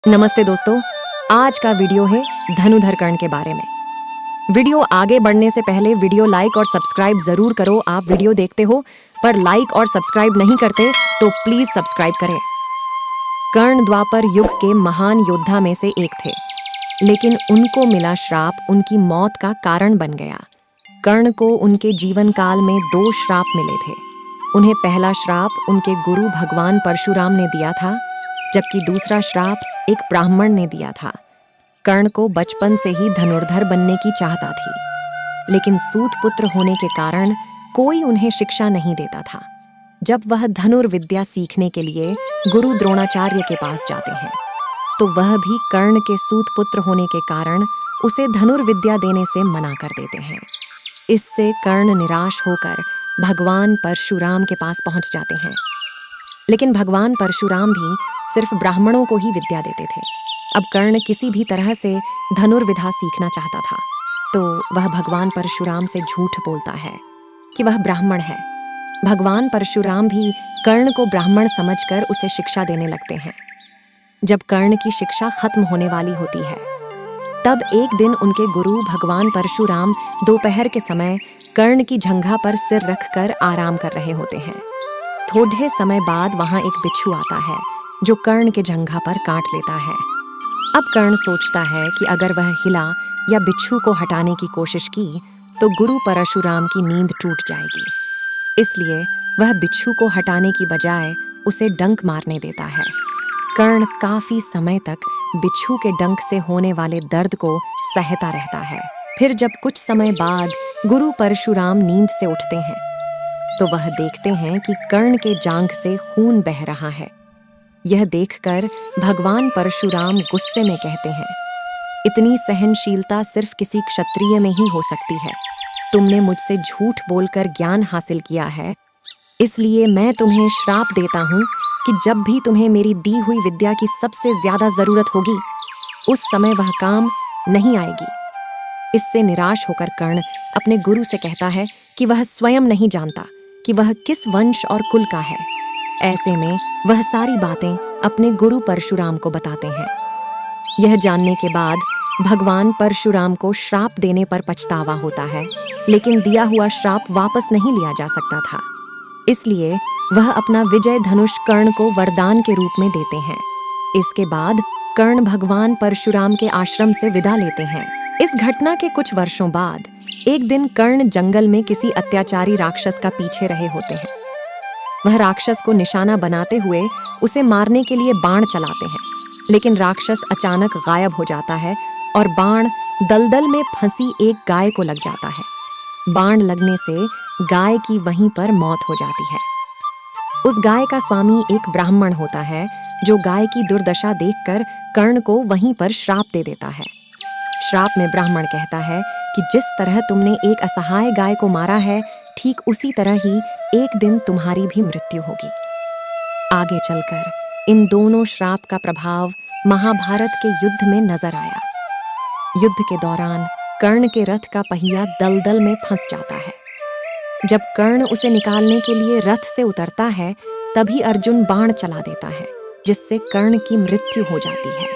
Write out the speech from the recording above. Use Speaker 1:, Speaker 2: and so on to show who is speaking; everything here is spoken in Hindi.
Speaker 1: नमस्ते दोस्तों, आज का वीडियो है धनुर्धर कर्ण के बारे में। वीडियो आगे बढ़ने से पहले वीडियो लाइक और सब्सक्राइब जरूर करो। आप वीडियो देखते हो पर लाइक और सब्सक्राइब नहीं करते तो प्लीज सब्सक्राइब करें। कर्ण द्वापर युग के महान योद्धा में से एक थे, लेकिन उनको मिला श्राप उनकी मौत का कारण बन गया। कर्ण को उनके जीवन काल में 2 श्राप मिले थे। उन्हें पहला श्राप उनके गुरु भगवान परशुराम ने दिया था, जबकि दूसरा श्राप एक ब्राह्मण ने दिया था। कर्ण को बचपन से ही धनुर्धर बनने की चाहता थी, लेकिन सूत पुत्र होने के कारण कोई उन्हें शिक्षा नहीं देता था। जब वह धनुर्विद्या सीखने के लिए गुरु द्रोणाचार्य के पास जाते हैं, तो वह भी कर्ण के सूत पुत्र होने के कारण उसे धनुर्विद्या देने से मना कर देते हैं। इससे कर्ण निराश होकर भगवान परशुराम के पास पहुंच जाते हैं। लेकिन भगवान परशुराम भी सिर्फ ब्राह्मणों को ही विद्या देते थे। अब कर्ण किसी भी तरह से धनुर्विद्या सीखना चाहता था, तो वह भगवान परशुराम से झूठ बोलता है कि वह ब्राह्मण है। भगवान परशुराम भी कर्ण को ब्राह्मण समझकर उसे शिक्षा देने लगते हैं। जब कर्ण की शिक्षा खत्म होने वाली होती है, तब एक दिन उनके गुरु भगवान परशुराम दोपहर के समय कर्ण की जंघा पर सिर रखकर आराम कर रहे होते हैं। थोड़े समय बाद वहां एक बिच्छू आता है, जो कर्ण के जंघा पर काट लेता है। अब कर्ण सोचता है कि अगर वह हिला या बिच्छू को हटाने की कोशिश की तो गुरु परशुराम की नींद टूट जाएगी। इसलिए वह बिच्छू को हटाने की बजाय उसे डंक मारने देता है। कर्ण काफी समय तक बिच्छू के डंक से होने वाले दर्द को सहता रहता है। फिर जब कुछ समय बाद गुरु परशुराम नींद से उठते हैं, तो वह देखते हैं कि कर्ण के जांघ से खून बह रहा है। यह देखकर भगवान परशुराम गुस्से में कहते हैं, इतनी सहनशीलता सिर्फ किसी क्षत्रिय में ही हो सकती है। तुमने मुझसे झूठ बोलकर ज्ञान हासिल किया है, इसलिए मैं तुम्हें श्राप देता हूँ कि जब भी तुम्हें मेरी दी हुई विद्या की सबसे ज्यादा जरूरत होगी, उस समय वह काम नहीं आएगी। इससे निराश होकर कर्ण अपने गुरु से कहता है कि वह स्वयं नहीं जानता कि वह किस वंश और कुल का है। ऐसे में वह सारी बातें अपने गुरु परशुराम को बताते हैं। यह जानने के बाद भगवान परशुराम को श्राप देने पर पछतावा होता है, लेकिन दिया हुआ श्राप वापस नहीं लिया जा सकता था। इसलिए वह अपना विजय धनुष कर्ण को वरदान के रूप में देते हैं। इसके बाद कर्ण भगवान परशुराम के आश्रम से विदा लेते हैं। इस घटना के कुछ वर्षों बाद एक दिन कर्ण जंगल में किसी अत्याचारी राक्षस का पीछे रहे होते हैं। वह राक्षस को निशाना बनाते हुए उसे मारने के लिए बाण चलाते हैं, लेकिन राक्षस अचानक गायब हो जाता है और बाण दलदल में फंसी एक गाय को लग जाता है। बाण लगने से गाय की वहीं पर मौत हो जाती है। उस गाय का स्वामी एक ब्राह्मण होता है, जो गाय की दुर्दशा देखकर कर्ण को वहीं पर श्राप दे देता है। श्राप में ब्राह्मण कहता है कि जिस तरह तुमने एक असहाय गाय को मारा है, ठीक उसी तरह ही एक दिन तुम्हारी भी मृत्यु होगी। आगे चलकर इन दोनों श्राप का प्रभाव महाभारत के युद्ध में नजर आया। युद्ध के दौरान कर्ण के रथ का पहिया दलदल में फंस जाता है। जब कर्ण उसे निकालने के लिए रथ से उतरता है, तभी अर्जुन बाण चला देता है, जिससे कर्ण की मृत्यु हो जाती है।